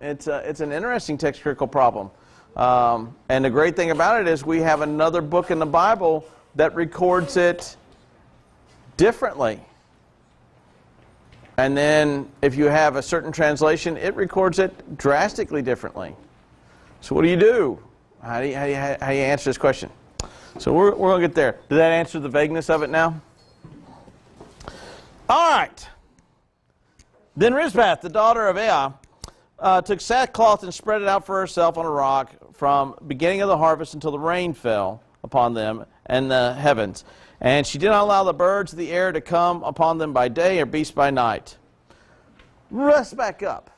It's an interesting text critical problem. And the great thing about it is we have another book in the Bible that records it differently. And then if you have a certain translation, it records it drastically differently. So what do you do? How do you answer this question? So we're going to get there. Did that answer the vagueness of it now? All right. Then Rizpath, the daughter of Aiah, took sackcloth and spread it out for herself on a rock from beginning of the harvest until the rain fell upon them and the heavens. And she did not allow the birds of the air to come upon them by day or beasts by night. Let's back up.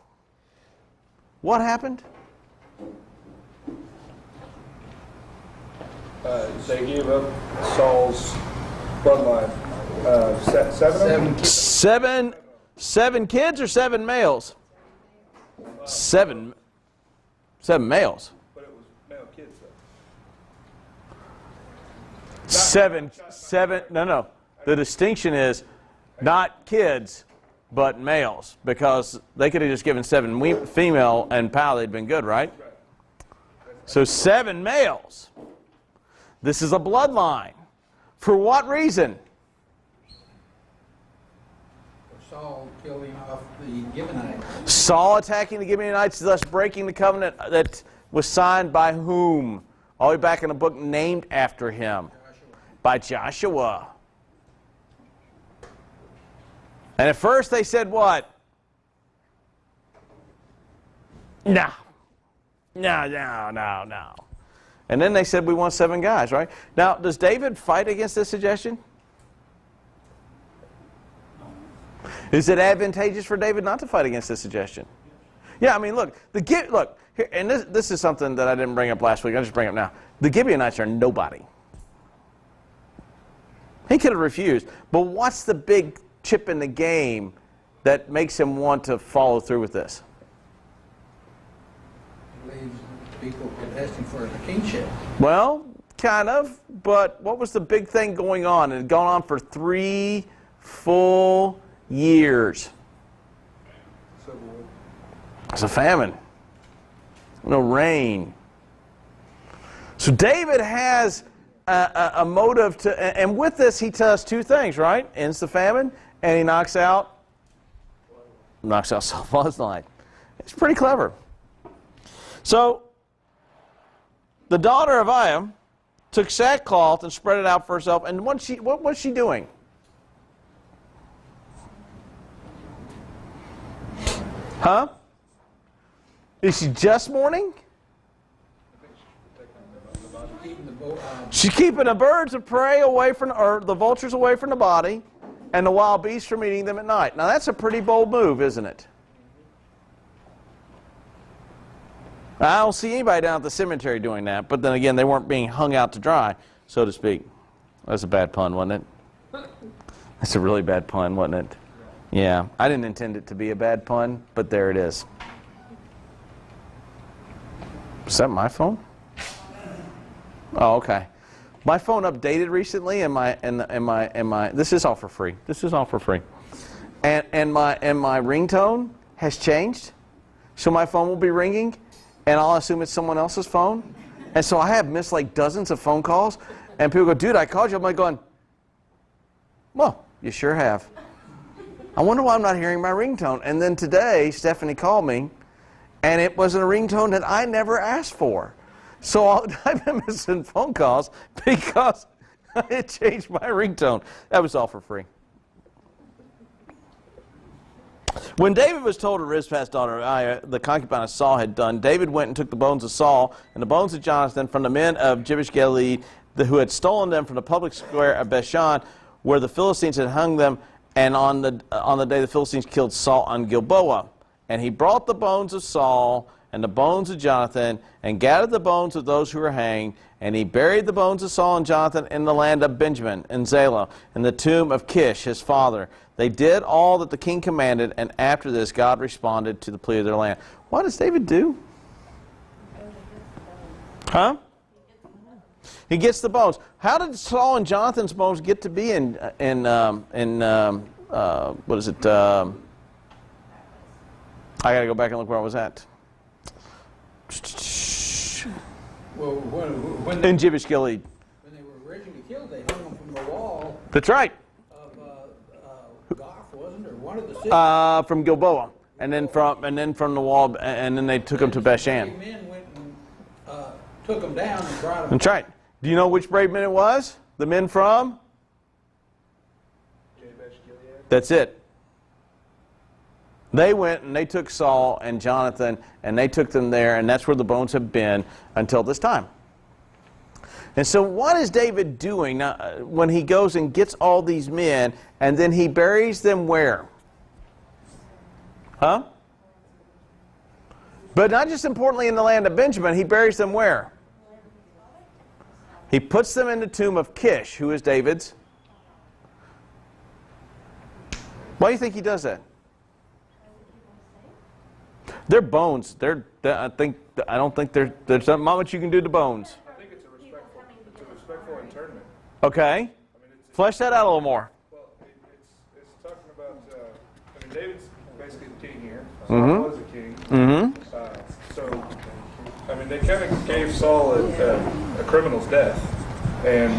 What happened? They gave up Saul's bloodline. Seven kids or 7 males? Seven males. But it was male kids, though. No. The distinction is not kids, but males, because they could have just given 7 female and pal, they'd been good, right? So 7 males. This is a bloodline. For what reason? Saul killing off the Gibeonites. Saul attacking the Gibeonites, thus breaking the covenant that was signed by whom? All the way back in the book named after him. By Joshua. And at first they said what? No. And then they said we want 7 guys, right? Now, does David fight against this suggestion? Is it advantageous for David not to fight against this suggestion? Yeah, I mean, look, here, and this is something that I didn't bring up last week. I'll just bring it up now. The Gibeonites are nobody. He could have refused. But what's the big chip in the game that makes him want to follow through with this? He believes people contesting for the kingship. Well, kind of. But what was the big thing going on? It had gone on for 3 full years. It's a famine. No rain. So David has a motive to, and with this he does 2 things, right? Ends the famine, and he knocks out Saul's bloodline. It's pretty clever. So the daughter of Aiah took sackcloth and spread it out for herself, and what was she doing? Huh? Is she just mourning? She's keeping the birds of prey away from, or the vultures away from the body, and the wild beasts from eating them at night. Now that's a pretty bold move, isn't it? I don't see anybody down at the cemetery doing that, but then again, they weren't being hung out to dry, so to speak. That's a bad pun, wasn't it? That's a really bad pun, wasn't it? Yeah, I didn't intend it to be a bad pun, but there it is. Is that my phone? Oh, okay. My phone updated recently, and my this is all for free. This is all for free. And my ringtone has changed, so my phone will be ringing, and I'll assume it's someone else's phone, and so I have missed like dozens of phone calls, and people go, "Dude, I called you." I'm like going, "Well, you sure have." I wonder why I'm not hearing my ringtone. And then today, Stephanie called me, and it wasn't a ringtone that I never asked for. So I've been missing phone calls because it changed my ringtone. That was all for free. When David was told of Rizpath's daughter Aiah, the concubine of Saul, had done, David went and took the bones of Saul and the bones of Jonathan from the men of Jabesh-Gilead, who had stolen them from the public square of Bethshan, where the Philistines had hung them, and on the day the Philistines killed Saul on Gilboa. And he brought the bones of Saul and the bones of Jonathan, and gathered the bones of those who were hanged, and he buried the bones of Saul and Jonathan in the land of Benjamin, in Zelah, in the tomb of Kish, his father. They did all that the king commanded, and after this God responded to the plea of their land. What does David do? Huh? He gets the bones. How did Saul and Jonathan's bones get to be in what is it? I got to go back and look where I was at. Well, when In Jabesh Gilead. when they were originally killed, they hung them from the wall That's right. of Goth, wasn't it? Or one of the cities. From Gilboa, and then from the wall, and then they took them to Bashan. Brave men went and took them down and brought them. That's right. Do you know which brave men it was? The men from? Jabesh Gilead. That's it. They went and they took Saul and Jonathan and they took them there, and that's where the bones have been until this time. And so what is David doing now, when he goes and gets all these men and then he buries them where? Huh? But not just importantly in the land of Benjamin, he buries them where? He puts them in the tomb of Kish, who is David's. Why do you think he does that? They're bones. I don't think there's not much you can do to bones. I think it's a respectful internment. Okay. I mean, Flesh that out a little more. well, it's talking about. I mean, David's basically the king here. Mm-hmm. Saul was a king. So, I mean, they kind of gave Saul a criminal's death, and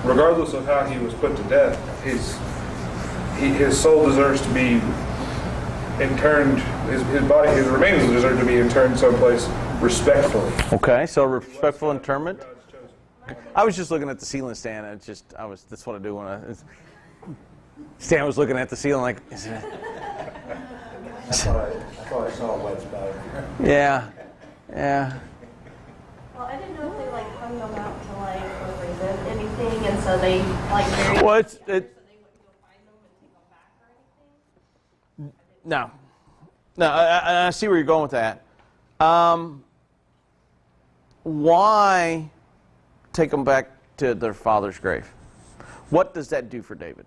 regardless of how he was put to death, his soul deserves to be interned. His body, his remains deserve to be interned someplace respectfully. Okay, so respectful interment. God's chosen. I was just looking at the ceiling stand, and that's what I do when Stan was looking at the ceiling like, is it? I thought I saw a wet spot. Yeah. Well, I didn't know if they like hung them out to like represent anything, and so they like buried Well, them together so they wouldn't go find them and take them back or anything. No, I see where you're going with that. Why take them back to their father's grave? What does that do for David?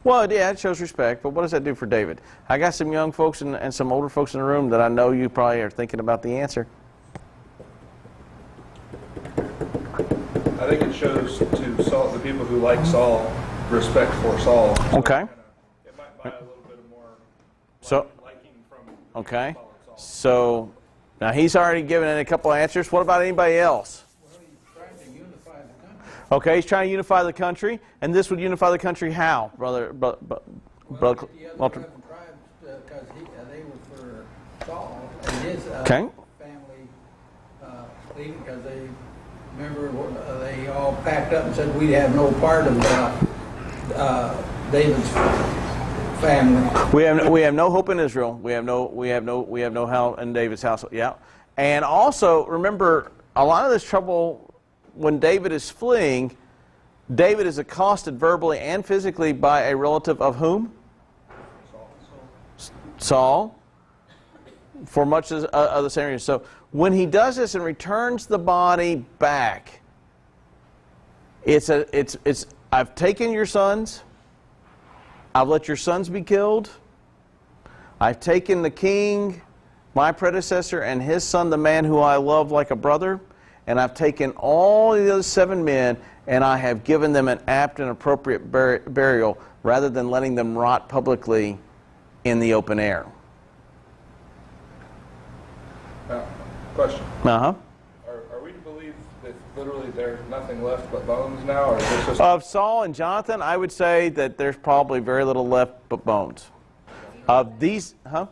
Well, yeah, it shows respect, but what does that do for David? I got some young folks and some older folks in the room that I know you probably are thinking about the answer. I think it shows to Saul, the people who like Saul, respect for Saul. Okay. It might buy a little bit of more So, liking from okay. following Saul. So, now he's already given a couple of answers. What about anybody else? Well, he's trying to unify the country. Okay, he's trying to unify the country, and this would unify the country how, brother? Well, Brother the other Walter? 11 tribes, because they were for Saul and his Okay. family leaving, because they, remember, they all packed up and said we'd have no part of David's family. We have no hope in Israel. We have no help in David's household. Yeah, and also remember a lot of this trouble when David is fleeing. David is accosted verbally and physically by a relative of whom? Saul. For much of the same reason. So when he does this and returns the body back, it's I've taken your sons. I've let your sons be killed. I've taken the king, my predecessor, and his son, the man who I love like a brother, and I've taken all the other 7 men, and I have given them an apt and appropriate burial rather than letting them rot publicly in the open air. Question. Uh-huh. Are we to believe that literally there's nothing left but bones now, or is this just... Of Saul and Jonathan, I would say that there's probably very little left but bones. Of these, huh?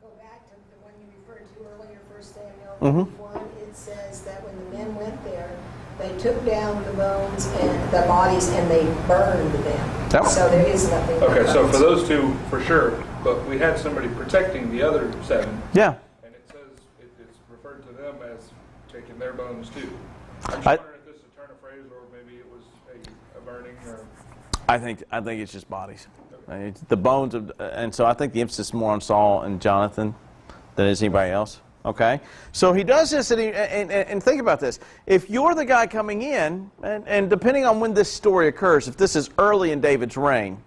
Go back to the one you referred to earlier, 1 Mhm. Samuel 1, it says that when the men went there, they took down the bones and the bodies and they burned them. Yep. So there is nothing but Okay, so bones. for those two, for sure, but we had somebody protecting the other 7, Yeah. and it says it's referred to them as taking their bones too. I'm just I- wondering if this is a turn of phrase, or maybe it was a burning, or... I think it's just bodies. It's the bones of, and so I think the emphasis is more on Saul and Jonathan than is anybody else. Okay, so he does this, and think about this. If you're the guy coming in, and depending on when this story occurs, if this is early in David's reign,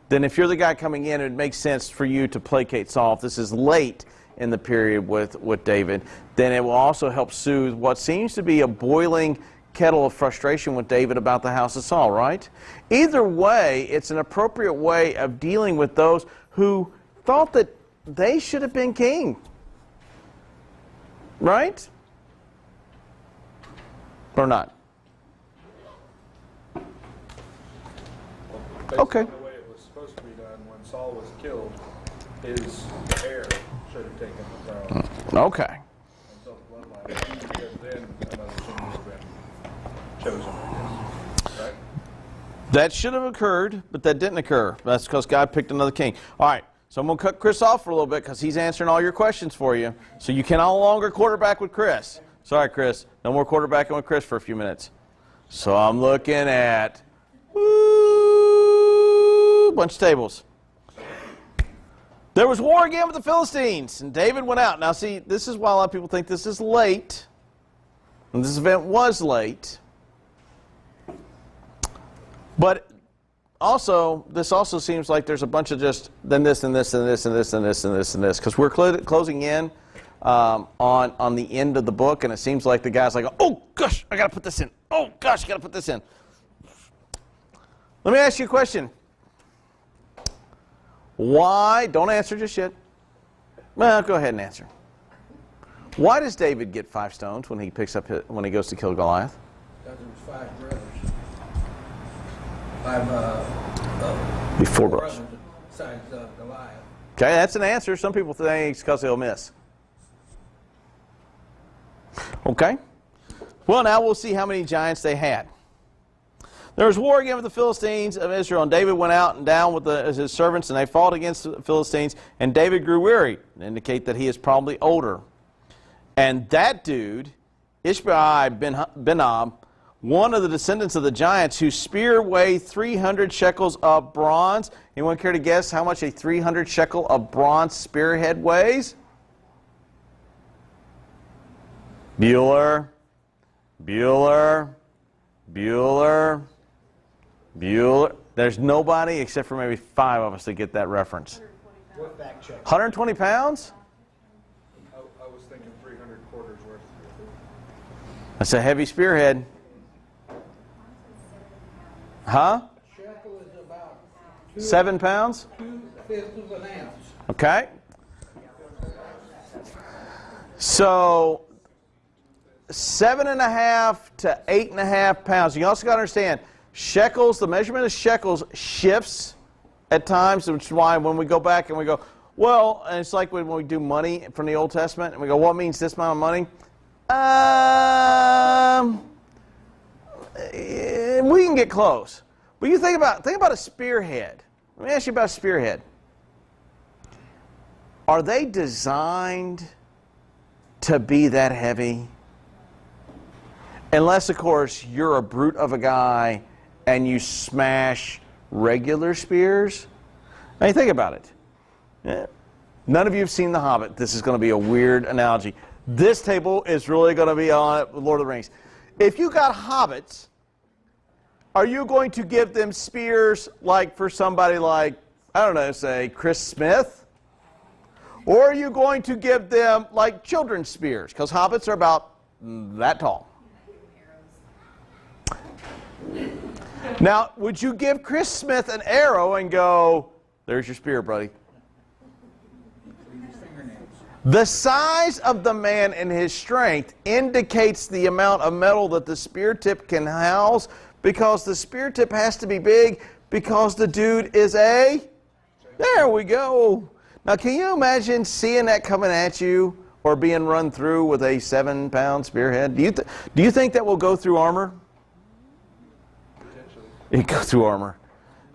then if you're the guy coming in, it makes sense for you to placate Saul. If this is late in the period with David, then it will also help soothe what seems to be a boiling kettle of frustration with David about the house of Saul, right? Either way, it's an appropriate way of dealing with those who thought that they should have been king. Right? Or not? Based Okay. on the way it was supposed to be done, when Saul was killed, his heir should have taken the throne Okay. until the bloodline, because then another king would have been chosen, I guess. Right? That should have occurred, but that didn't occur. That's because God picked another king. All right, so I'm going to cut Chris off for a little bit because he's answering all your questions for you. So you can no longer quarterback with Chris. Sorry, Chris. No more quarterbacking with Chris for a few minutes. So I'm looking at a bunch of tables. There was war again with the Philistines, and David went out. Now, see, this is why a lot of people think this is late, and this event was late. But also, this also seems like there's a bunch of just then this and this and this and this and this and this and this, because we're closing in on the end of the book, and it seems like the guy's like, oh gosh, I got to put this in. Oh gosh, I got to put this in. Let me ask you a question. Why? Don't answer just yet. Well, go ahead and answer. Why does David get 5 stones when he when he goes to kill Goliath? Because there was 5 brothers. 5 Before brothers. Besides Goliath. Okay, that's an answer. Some people think it's because he'll miss. Okay. Well, now we'll see how many giants they had. There was war again with the Philistines of Israel, and David went out and down with his servants, and they fought against the Philistines, and David grew weary, to indicate that he is probably older. And that dude, Ishbai Benob, one of the descendants of the giants, whose spear weighed 300 shekels of bronze. Anyone care to guess how much a 300 shekel of bronze spearhead weighs? Bueller. There's nobody except for maybe 5 of us that get that reference. What fact check? 120 pounds? I was thinking 300 quarters worth. That's a heavy spearhead. Huh? Shekel is about 7 pounds? 2/5 of an ounce. Okay. So 7.5 to 8.5 pounds. You also got to understand, shekels, the measurement of shekels shifts at times, which is why when we go back and we go, well, and it's like when we do money from the Old Testament, and we go, what means this amount of money? We can get close. But you think about a spearhead. Let me ask you about a spearhead. Are they designed to be that heavy? Unless, of course, you're a brute of a guy and you smash regular spears. I mean, think about it. Yeah. None of you have seen The Hobbit. This is going to be a weird analogy. This table is really going to be on Lord of the Rings. If you got hobbits, are you going to give them spears like for somebody like, I don't know, say Chris Smith? Or are you going to give them like children's spears? Because hobbits are about that tall. Now, would you give Chris Smith an arrow and go, there's your spear, buddy? The size of the man and his strength indicates the amount of metal that the spear tip can house, because the spear tip has to be big because the dude is there we go. Now, can you imagine seeing that coming at you or being run through with a 7-pound spearhead? Do you think that will go through armor? It goes through armor.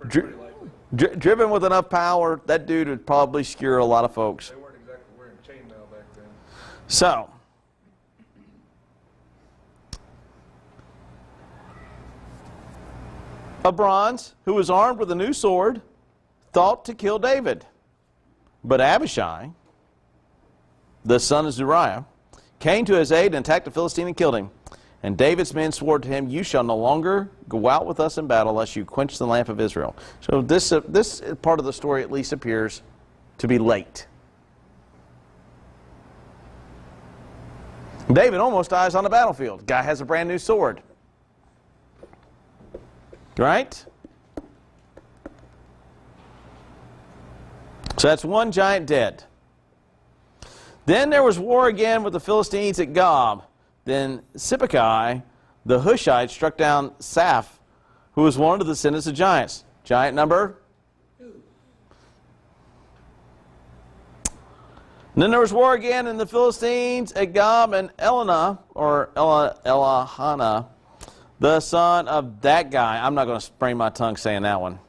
Driven with enough power, that dude would probably skewer a lot of folks. They weren't exactly wearing chainmail back then. So, of bronze, who was armed with a new sword, thought to kill David. But Abishai, the son of Zeruiah, came to his aid and attacked the Philistine and killed him. And David's men swore to him, you shall no longer go out with us in battle unless you quench the lamp of Israel. So this part of the story at least appears to be late. David almost dies on the battlefield. Guy has a brand new sword. Right? So that's one giant dead. Then there was war again with the Philistines at Gob. Then Sibbecai, the Hushite, struck down Saph, who was one of the descendants of giants. Giant number? 2. And then there was war again in the Philistines at Gob, and Elana, or Elahana, the son of that guy. I'm not going to sprain my tongue saying that one.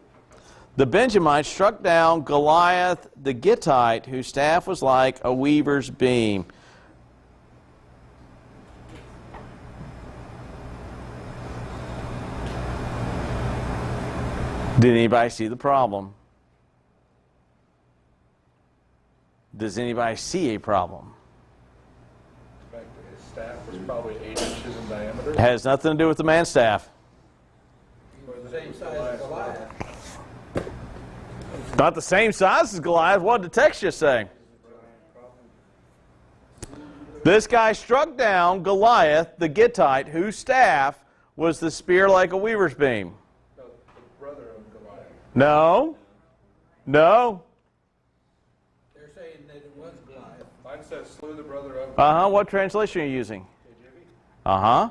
The Benjamites struck down Goliath the Gittite, whose staff was like a weaver's beam. Did anybody see the problem? Does anybody see a problem? The fact that his staff was probably 8 inches in diameter. It has nothing to do with the man's staff. He was the same size as Goliath. Not the same size as Goliath. What did the text just say? This guy struck down Goliath the Gittite, whose staff was the spear like a weaver's beam. No, the brother of Goliath. No. No. They're saying that it was Goliath. Mine says slew the brother of Uh-huh. What translation are you using? Uh-huh.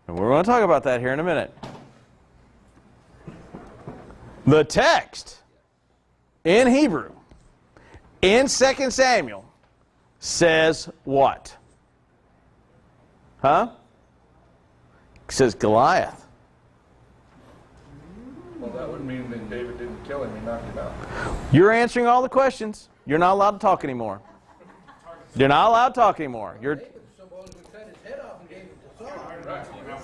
And we're going to talk about that here in a minute. The text in Hebrew, in 2 Samuel, says what? Huh? It says Goliath. Well, that would mean that David didn't kill him, he knocked him out. You're answering all the questions. You're not allowed to talk anymore. You're not allowed to talk anymore. You're... David supposedly cut his head off and gave it to Saul.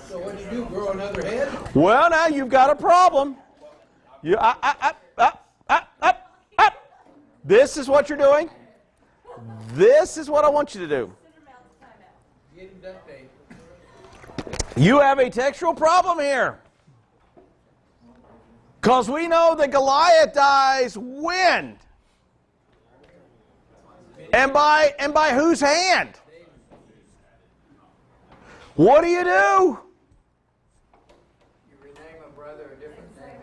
So what did you do, grow another head? Well, now you've got a problem. You, up. This is what you're doing. This is what I want you to do. Get him duct tape. You have a textual problem here. Because we know that Goliath dies when? And by whose hand? What do? You rename a brother a different name.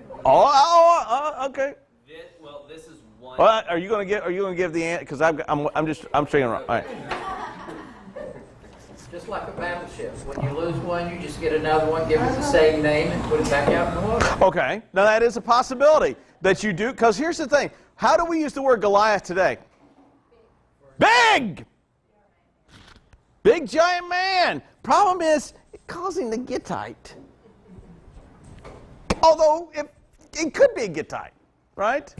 Okay. This is one. Well, are you going to give the answer? Because I'm straight and wrong. All right. Just like a battleship. When you lose one, you just get another one, give it the same name, and put it back out in the water. Okay. Now that is a possibility that you do. Because here's the thing: how do we use the word Goliath today? Big, big giant man. Problem is, it calls him the Gittite. Although it could be a Gittite, right?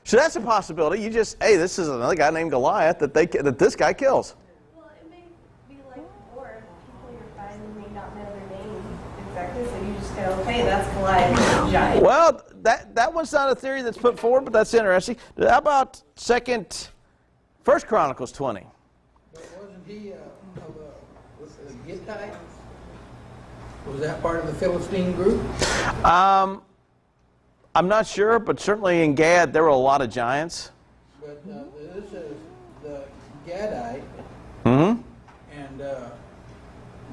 So that's a possibility. You just, hey, this is another guy named Goliath that this guy kills. Well, it may be like war. People you're fighting may not know their name exactly, so you just go, hey, that's Goliath, the giant. Well, that one's not a theory that's put forward, but that's interesting. How about 1 Chronicles 20? But wasn't he with the Gittite? Was that part of the Philistine group? I'm not sure, but certainly in Gad there were a lot of giants. But this is the Gadite, Mm-hmm. and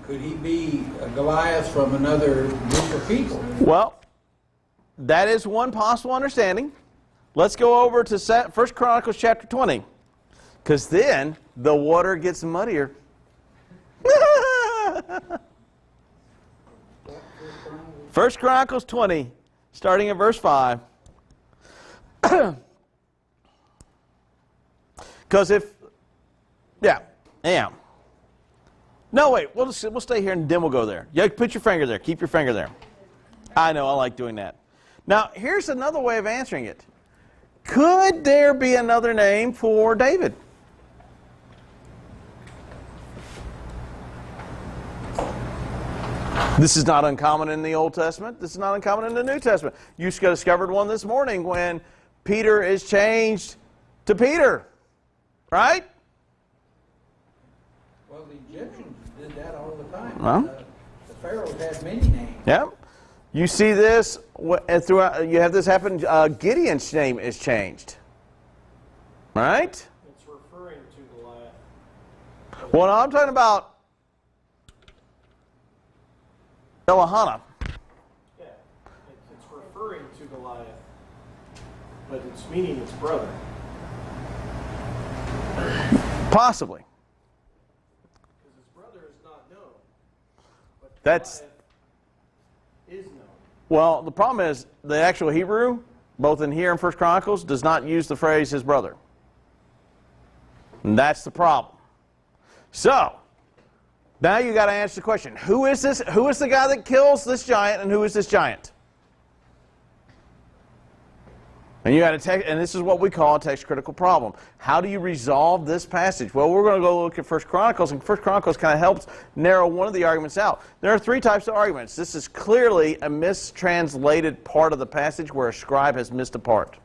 could he be a Goliath from another group of people? Well, that is one possible understanding. Let's go over to 1 Chronicles chapter 20, because then the water gets muddier. 1 Chronicles 20, starting at verse 5. Because No, wait, we'll stay here and then we'll go there. Yeah, put your finger there. Keep your finger there. I know, I like doing that. Now, here's another way of answering it. Could there be another name for David? This is not uncommon in the Old Testament. This is not uncommon in the New Testament. You just discovered one this morning when Peter is changed to Peter. Right? Well, the Egyptians did that all the time. Huh? The pharaohs had many names. Yeah. You see this throughout. You have this happen. Gideon's name is changed. Right? It's referring to Goliath. Well, I'm talking about Elahana. Yeah, it's referring to Goliath, but it's meaning its brother. Possibly. Because his brother is not known. But That's... Goliath is known. Well, the problem is the actual Hebrew, both in here and 1 Chronicles, does not use the phrase his brother. And that's the problem. So, now you got to answer the question, who is this? Who is the guy that kills this giant, and who is this giant? And you got to and this is what we call a text critical problem. How do you resolve this passage? Well, we're going to go look at 1 Chronicles, and 1 Chronicles kind of helps narrow one of the arguments out. There are three types of arguments. This is clearly a mistranslated part of the passage where a scribe has missed a part. You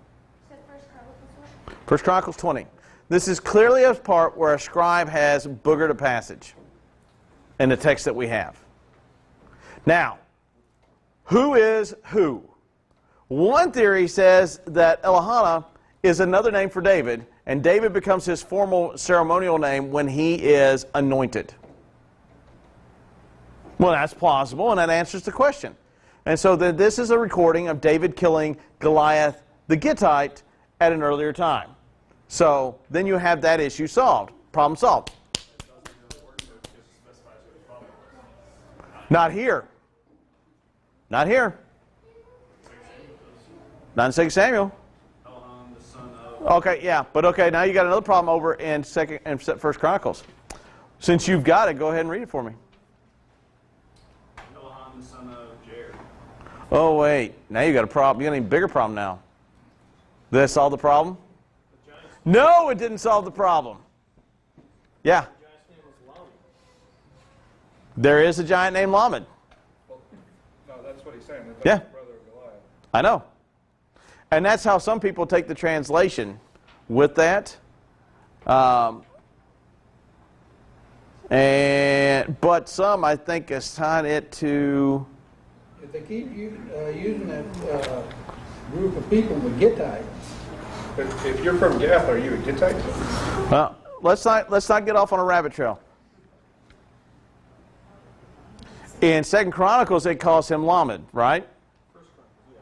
said 1 Chronicles what? 1 Chronicles 20. This is clearly a part where a scribe has boogered a passage in the text that we have. Now, who is who? One theory says that Elihana is another name for David, and David becomes his formal ceremonial name when he is anointed. Well, that's plausible, and that answers the question. And so then this is a recording of David killing Goliath the Gittite at an earlier time. So then you have that issue solved. Problem solved. Not here. Not here. Not in 2 Samuel. Okay, yeah, but okay, now you got another problem over in 1 Chronicles. Since you've got it, go ahead and read it for me. Eliham, the son of Jair. Oh wait, now you got a problem. You got an even bigger problem now. Did that solve the problem? No, it didn't solve the problem. Yeah. The giant's name was Lamed. There is a giant named Lamed. No, that's what he's saying. That's Yeah. his brother Goliath. I know. And that's how some people take the translation with that. But some, I think, assign it to... If they keep using that group of people, the Gittites, If you're from Gath, are you a Gittite? Well, let's not get off on a rabbit trail. In 2 Chronicles, it calls him Lamed, right?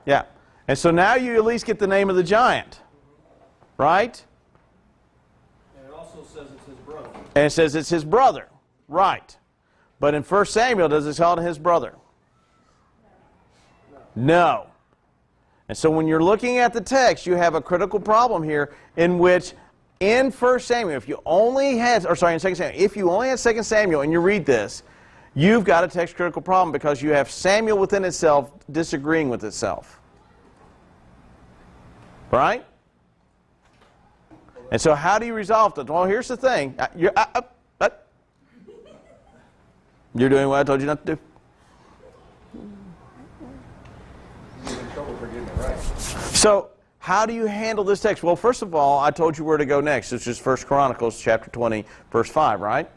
Yeah. And so now you at least get the name of the giant, right? And it also says it's his brother. And it says it's his brother, right? But in 1 Samuel, does it call it his brother? No. And so when you're looking at the text, you have a critical problem here in which in 1 Samuel, if you only had, or sorry, in 2 Samuel, if you only had 2 Samuel and you read this, you've got a text critical problem because you have Samuel within itself disagreeing with itself. Right? And so how do you resolve that? Well, here's the thing. You're doing what I told you not to do. You're in trouble for getting it right. So how do you handle this text? Well, first of all, I told you where to go next. This is 1 Chronicles chapter 20, verse 5, right?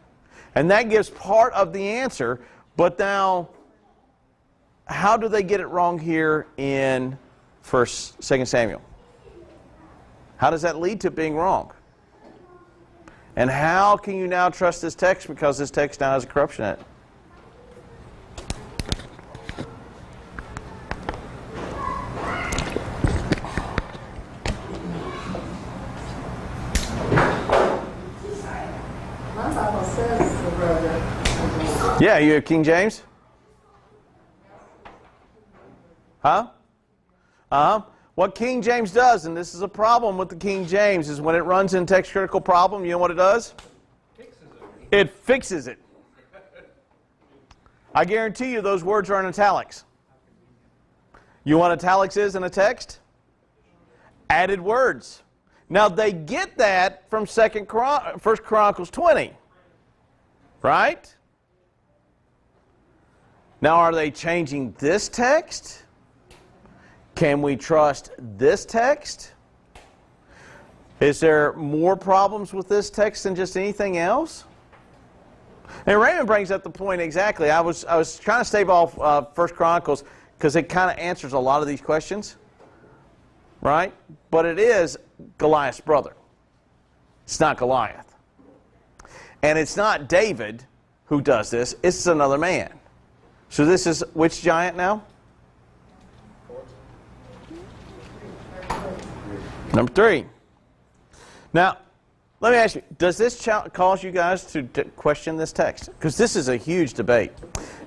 And that gives part of the answer. But now, how do they get it wrong here in 2 Samuel? How does that lead to being wrong? And how can you now trust this text because this text now has a corruption in it? My Bible says the brother. Yeah, you have King James? Huh? What King James does, and this is a problem with the King James, is when it runs in text critical problem, you know what it does? It fixes it. I guarantee you those words are in italics. You know what italics is in a text? Added words. Now they get that from 1 Chronicles 20. Right? Now are they changing this text? Can we trust this text? Is there more problems with this text than just anything else? And Raymond brings up the point exactly. I was trying to stave off 1 Chronicles because it kind of answers a lot of these questions, right? But it is Goliath's brother. It's not Goliath. And it's not David who does this. It's another man. So this is which giant now? Number 3. Now, let me ask you, does this cause you guys to question this text? Because this is a huge debate.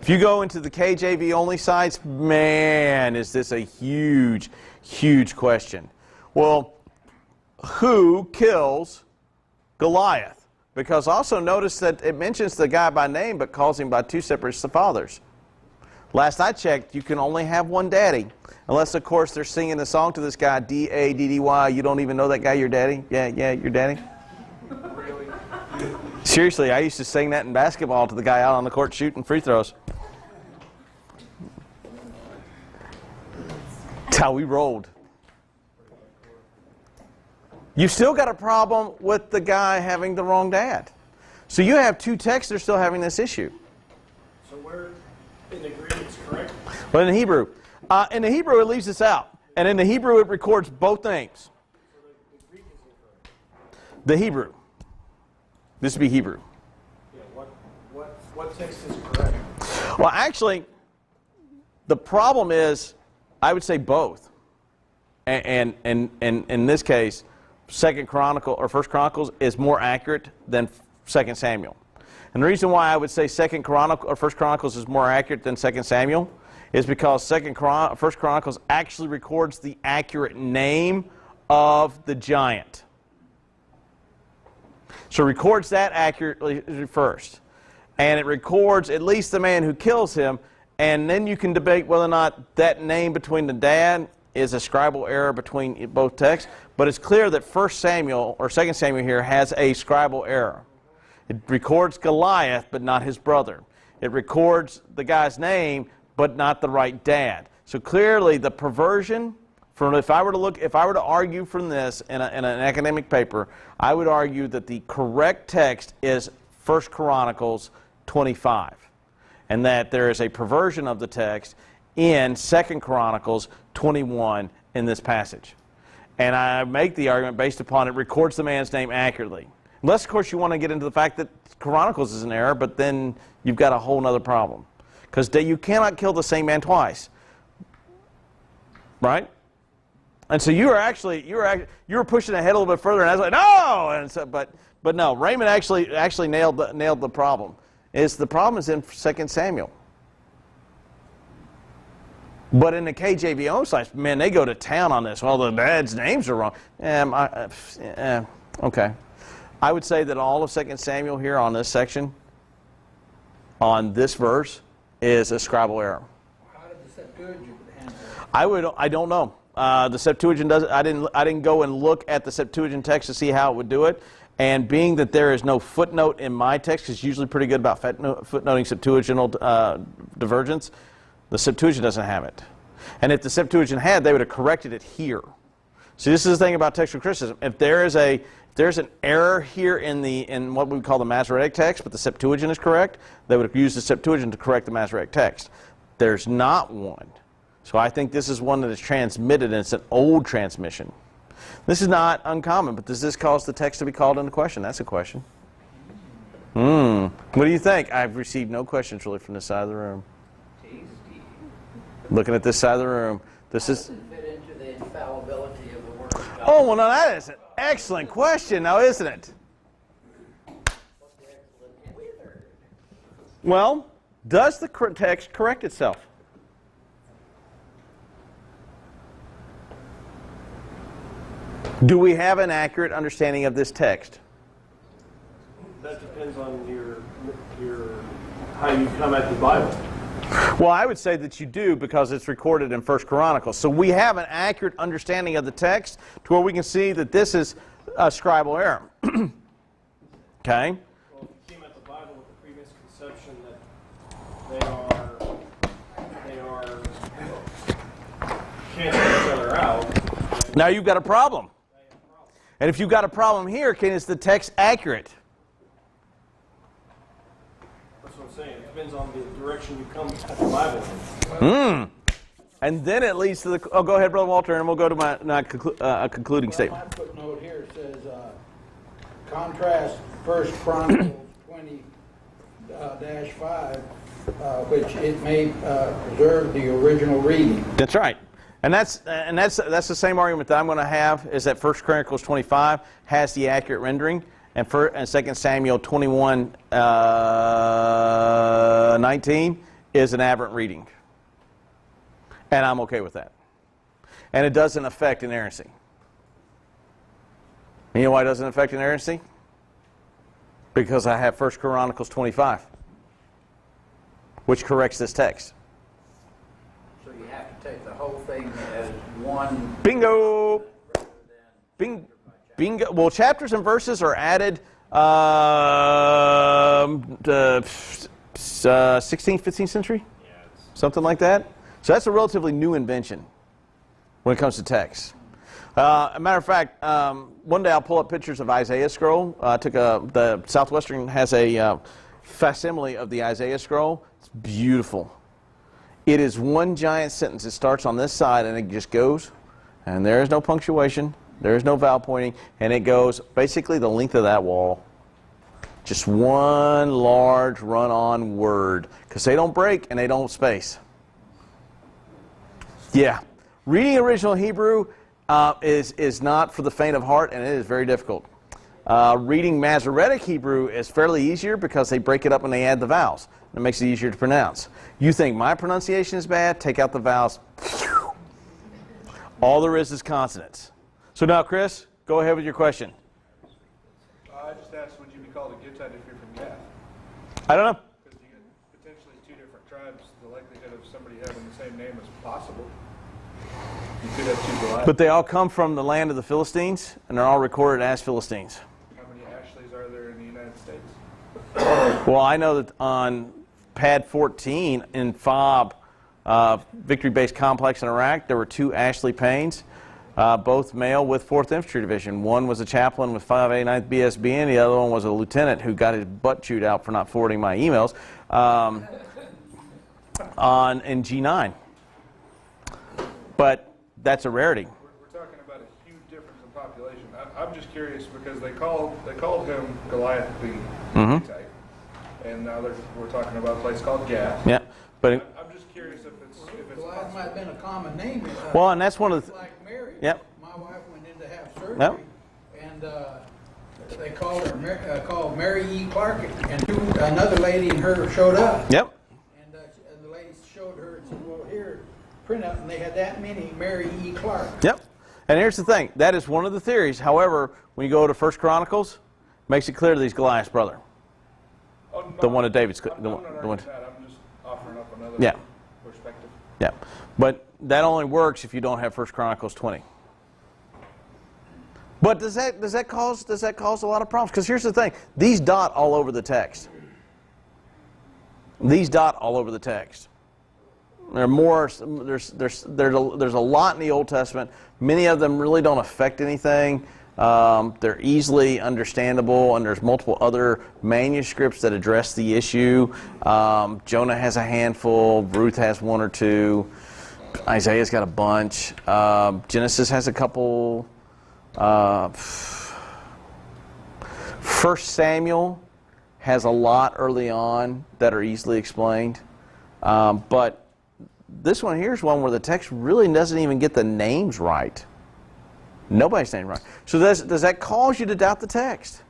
If you go into the KJV only sites, man, is this a huge, huge question. Well, who kills Goliath? Because also notice that it mentions the guy by name but calls him by two separate fathers. Last I checked, you can only have one daddy. Unless, of course, they're singing the song to this guy, D-A-D-D-Y, you don't even know that guy, your daddy? Yeah, your daddy? Really? Seriously, I used to sing that in basketball to the guy out on the court shooting free throws. That's how we rolled. You've still got a problem with the guy having the wrong dad. So you have two texts that are still having this issue. So where in the Greek it's correct? But in the Hebrew. It leaves this out. And in the Hebrew, it records both names. So the Greek is incorrect. The Hebrew. This would be Hebrew. Yeah, what text is correct? Well, actually, the problem is, I would say both. And in this case, Second Chronicle or First Chronicles is more accurate than Second Samuel. And the reason why I would say Second Chronicle or First Chronicles is more accurate than Second Samuel is because First Chronicles actually records the accurate name of the giant. So it records that accurately first. And it records at least the man who kills him, and then you can debate whether or not that name between the dad is a scribal error between both texts. But it's clear that 1 Samuel or 2 Samuel here has a scribal error. It records Goliath, but not his brother. It records the guy's name, but not the right dad. So clearly, the perversion. If I were to argue from this in an academic paper, I would argue that the correct text is 1 Chronicles 25, and that there is a perversion of the text in 2 Chronicles 21 in this passage. And I make the argument based upon it records the man's name accurately. Unless, of course, you want to get into the fact that Chronicles is an error, but then you've got a whole other problem. Because you cannot kill the same man twice. Right? And so you were pushing ahead a little bit further, and I was like, no! And so, but no, Raymond actually nailed the problem. The problem is in 2 Samuel. But in the KJV only sites, man, they go to town on this. Well, the dad's names are wrong. Okay. I would say that all of 2 Samuel here on this section, on this verse, is a scribal error. How did the Septuagint answer? I don't know. The Septuagint does. I didn't go and look at the Septuagint text to see how it would do it. And being that there is no footnote in my text, it's usually pretty good about footnoting Septuagintal divergence. The Septuagint doesn't have it. And if the Septuagint had, they would have corrected it here. See, this is the thing about textual criticism. If there's an error here in what we call the Masoretic text, but the Septuagint is correct, they would have used the Septuagint to correct the Masoretic text. There's not one. So I think this is one that is transmitted, and it's an old transmission. This is not uncommon, but does this cause the text to be called into question? That's a question. What do you think? I've received no questions really from this side of the room. Looking at this side of the room, this is... How does it fit into the infallibility of the Word of God? Oh, well, now that is an excellent question, now, isn't it? Well, does the text correct itself? Do we have an accurate understanding of this text? That depends on your how you come at the Bible. Well, I would say that you do because it's recorded in 1 Chronicles. So we have an accurate understanding of the text to where we can see that this is a scribal error. Okay? Well, if you came at the Bible with the previous conception that they are canceling each other out. Now you've got a problem. And if you've got a problem here, is the text accurate? That's what I'm saying. It depends on the direction you come at the Bible in. And then it leads to the... Oh, go ahead, Brother Walter, and we'll go to my concluding statement. My footnote here says, contrast 1 Chronicles 20-5, which it may preserve the original reading. That's right. And that's the same argument that I'm going to have, is that 1 Chronicles 25 has the accurate rendering, and 2 Samuel 21:19 is an aberrant reading. And I'm okay with that. And it doesn't affect inerrancy. You know why it doesn't affect inerrancy? Because I have 1 Chronicles 25, which corrects this text. So you have to take the whole thing as one. Bingo! Bingo. Well, chapters and verses are added 16th, 15th century? Something like that. So that's a relatively new invention when it comes to text. A matter of fact, one day I'll pull up pictures of Isaiah scroll. The Southwestern has a facsimile of the Isaiah scroll. It's beautiful. It is one giant sentence. It starts on this side and it just goes, and there is no punctuation, there is no vowel pointing, and it goes basically the length of that wall. Just one large run-on word, because they don't break and they don't space. Yeah, reading original Hebrew is not for the faint of heart, and it is very difficult. Reading Masoretic Hebrew is fairly easier because they break it up and they add the vowels. It makes it easier to pronounce. You think my pronunciation is bad? Take out the vowels. All there is consonants. So now, Chris, go ahead with your question. I just asked, would you be called a Gittite if you're from Gath? I don't know. Because you get potentially two different tribes. The likelihood of somebody having the same name is possible. You could have two Goliaths. But they all come from the land of the Philistines, and they're all recorded as Philistines. How many Ashleys are there in the United States? Well, I know that on pad 14 in FOB, Victory-Based Complex in Iraq, there were two Ashley Paynes, both male with 4th Infantry Division. One was a chaplain with 589th BSB, and the other one was a lieutenant who got his butt chewed out for not forwarding my emails in G9. But that's a rarity. We're talking about a huge difference in population. I'm just curious because they called him Goliath the Gittite, and now we're talking about a place called Gath. Yeah, but I'm just curious if it's Goliath might have been a common name. well, and that's one of the. Like Mary. Yep. My wife went in to have surgery, Yep. and they called called Mary E. Clark, and another lady and her showed up. Yep. And the lady showed her and said, "Well, here, print out," and they had that many Mary E. Clark. Yep. And here's the thing. That is one of the theories. However, when you go to 1 Chronicles, it makes it clear that he's Goliath's brother. The one of David's. I'm not arguing that. I'm just offering up another perspective. Yeah. But that only works if you don't have 1 Chronicles 20. But does that cause a lot of problems? Because here's the thing. These dot all over the text. These dot all over the text. There's a lot in the Old Testament. Many of them really don't affect anything. They're easily understandable, and there's multiple other manuscripts that address the issue. Jonah has a handful. Ruth has one or two. Isaiah's got a bunch. Genesis has a couple. 1 Samuel has a lot early on that are easily explained. But this one here is one where the text really doesn't even get the names right. Nobody's name right. So does that cause you to doubt the text?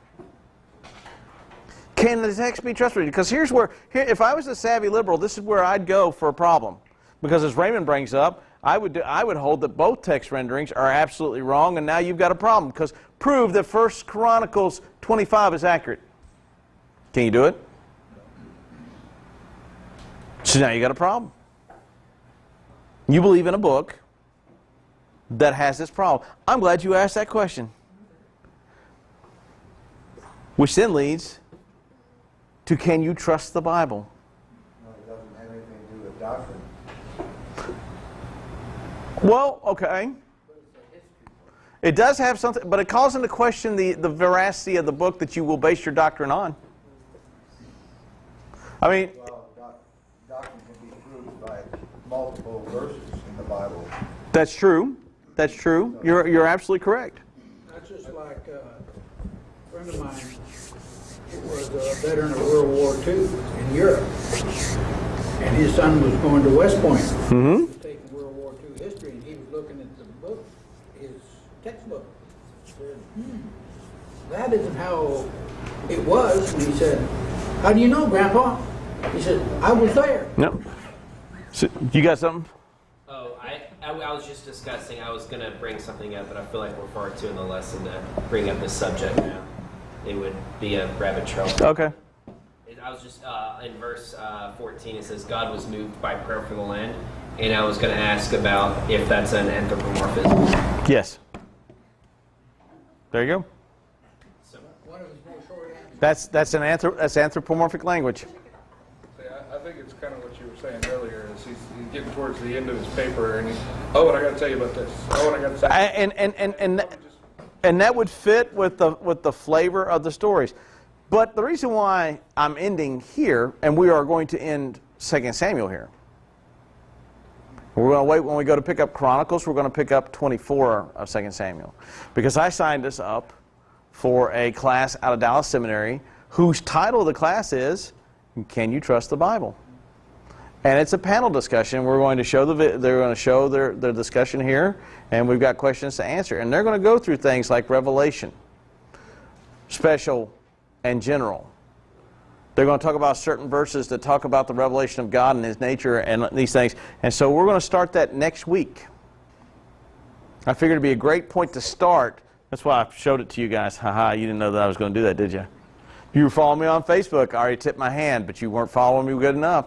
Can the text be trustworthy? Because if I was a savvy liberal, this is where I'd go for a problem. Because as Raymond brings up, I would hold that both text renderings are absolutely wrong, and now you've got a problem. Because prove that 1 Chronicles 25 is accurate. Can you do it? So now you got a problem. You believe in a book that has this problem. I'm glad you asked that question. Which then leads to, can you trust the Bible? No, it doesn't have anything to do with doctrine. Well, okay. It does have something, but it calls into question the veracity of the book that you will base your doctrine on. I mean, Well, doctrine can be proved by multiple verses in the Bible. that's true. That's true. You're absolutely correct. That's just like a friend of mine. It was a veteran of World War II in Europe, and his son was going to West Point. He was taking World War II history, and he was looking at the book, his textbook. Said, that isn't how it was. And he said, how do you know, Grandpa? He said, I was there. No. So, you got something? Oh, I was just discussing, I was going to bring something up, but I feel like we're far too in the lesson to bring up this subject now. It would be a rabbit trail. Okay. I was just, in verse 14, it says, God was moved by prayer for the land. And I was going to ask about if that's an anthropomorphism. Yes. There you go. So, One of his more short answers. That's anthropomorphic language. See, I think it's kind of what you were saying earlier. Is he's getting towards the end of his paper, and and I got to tell you about this. And I got to say. And that would fit with the flavor of the stories. But the reason why I'm ending here, and we are going to end 2 Samuel here. We're going to wait when we go to pick up Chronicles. We're going to pick up 24 of 2 Samuel. Because I signed us up for a class out of Dallas Seminary whose title of the class is, Can You Trust the Bible? And it's a panel discussion. We're going to show they're going to show their discussion here, and we've got questions to answer. And they're going to go through things like Revelation, special and general. They're going to talk about certain verses that talk about the revelation of God and His nature and these things. And so we're going to start that next week. I figured it'd be a great point to start. That's why I showed it to you guys. Haha, you didn't know that I was going to do that, did you? You were following me on Facebook. I already tipped my hand, but you weren't following me good enough.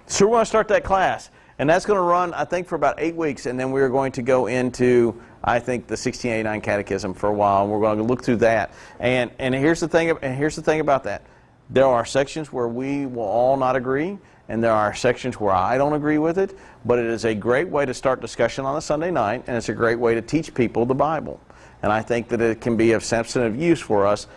So we're going to start that class. And that's going to run, I think, for about 8 weeks. And then we're going to go into, I think, the 1689 Catechism for a while. And we're going to look through that. And here's the thing about that. There are sections where we will all not agree. And there are sections where I don't agree with it. But it is a great way to start discussion on a Sunday night. And it's a great way to teach people the Bible. And I think that it can be of substantive use for us.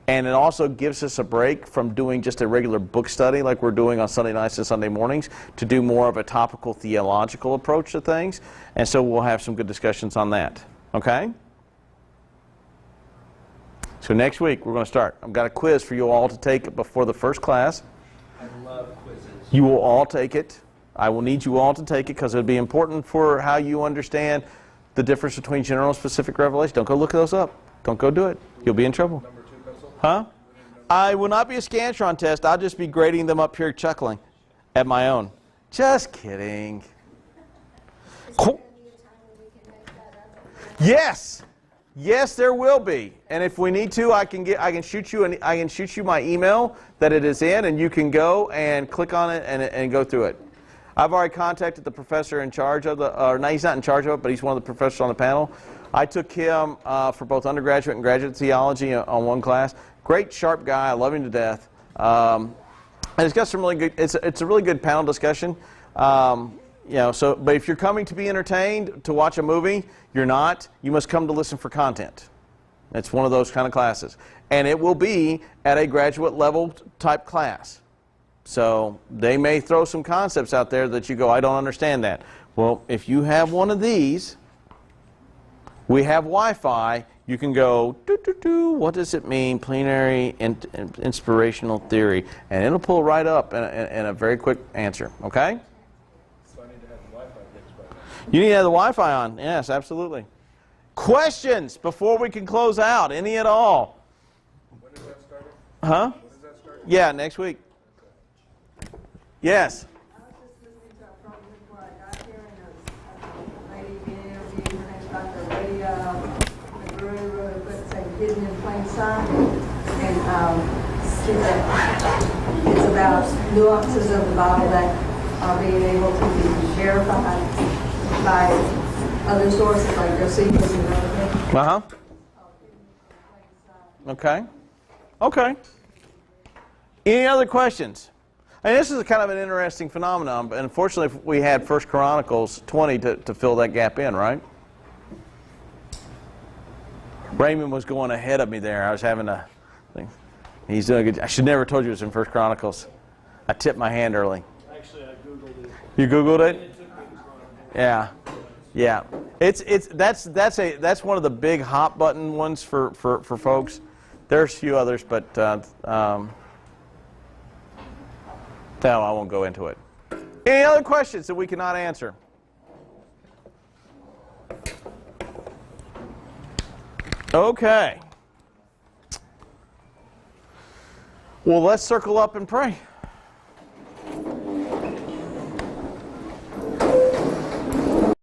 And it also gives us a break from doing just a regular book study like we're doing on Sunday nights and Sunday mornings to do more of a topical theological approach to things. And so we'll have some good discussions on that. Okay? So next week we're going to start. I've got a quiz for you all to take before the first class. I love quizzes. You will all take it. I will need you all to take it because it'll be important for how you understand the difference between general and specific revelation. Don't go look those up. Don't go do it. You'll be in trouble. Huh? I will not be a Scantron test. I'll just be grading them up here chuckling at my own. Just kidding. Cool. Yes. Yes, there will be. And if we need to, I can shoot you my email that it is in, and you can go and click on it and go through it. I've already contacted the professor in charge of no, he's not in charge of it, but he's one of the professors on the panel. I took him for both undergraduate and graduate theology on one class. Great, sharp guy. I love him to death. And it's got some really good. It's a really good panel discussion. But if you're coming to be entertained, to watch a movie, you're not. You must come to listen for content. It's one of those kind of classes, and it will be at a graduate level type class. So they may throw some concepts out there that you go, I don't understand that. Well, if you have one of these. We have Wi-Fi. You can go, what does it mean, plenary inspirational theory? And it'll pull right up in a very quick answer, okay? So I need to have the Wi-Fi fixed by now. You need to have the Wi-Fi on. Yes, absolutely. Questions before we can close out, any at all? When is that starting? Huh? When is that starting? Yeah, next week. Yes. I was just listening to a program before I got here, and a lady being interviewed, her name's Dr. Ray wrote a book saying Hidden in Plain Sight, and it's about nuances of the Bible that are being able to be verified by other sources like Josephus and other things. Uh-huh. Okay. Okay. Any other questions? And this is kind of an interesting phenomenon, but unfortunately we had 1 Chronicles 20 to fill that gap in, right? Raymond was going ahead of me there. I was having a thing. He's doing a good. I should never have told you it was in 1 Chronicles. I tipped my hand early. Actually, I Googled it. You Googled it? It took me as long. Yeah. Yeah. That's one of the big hot button ones for folks. There's a few others, but no, I won't go into it. Any other questions that we cannot answer? Okay. Well, let's circle up and pray.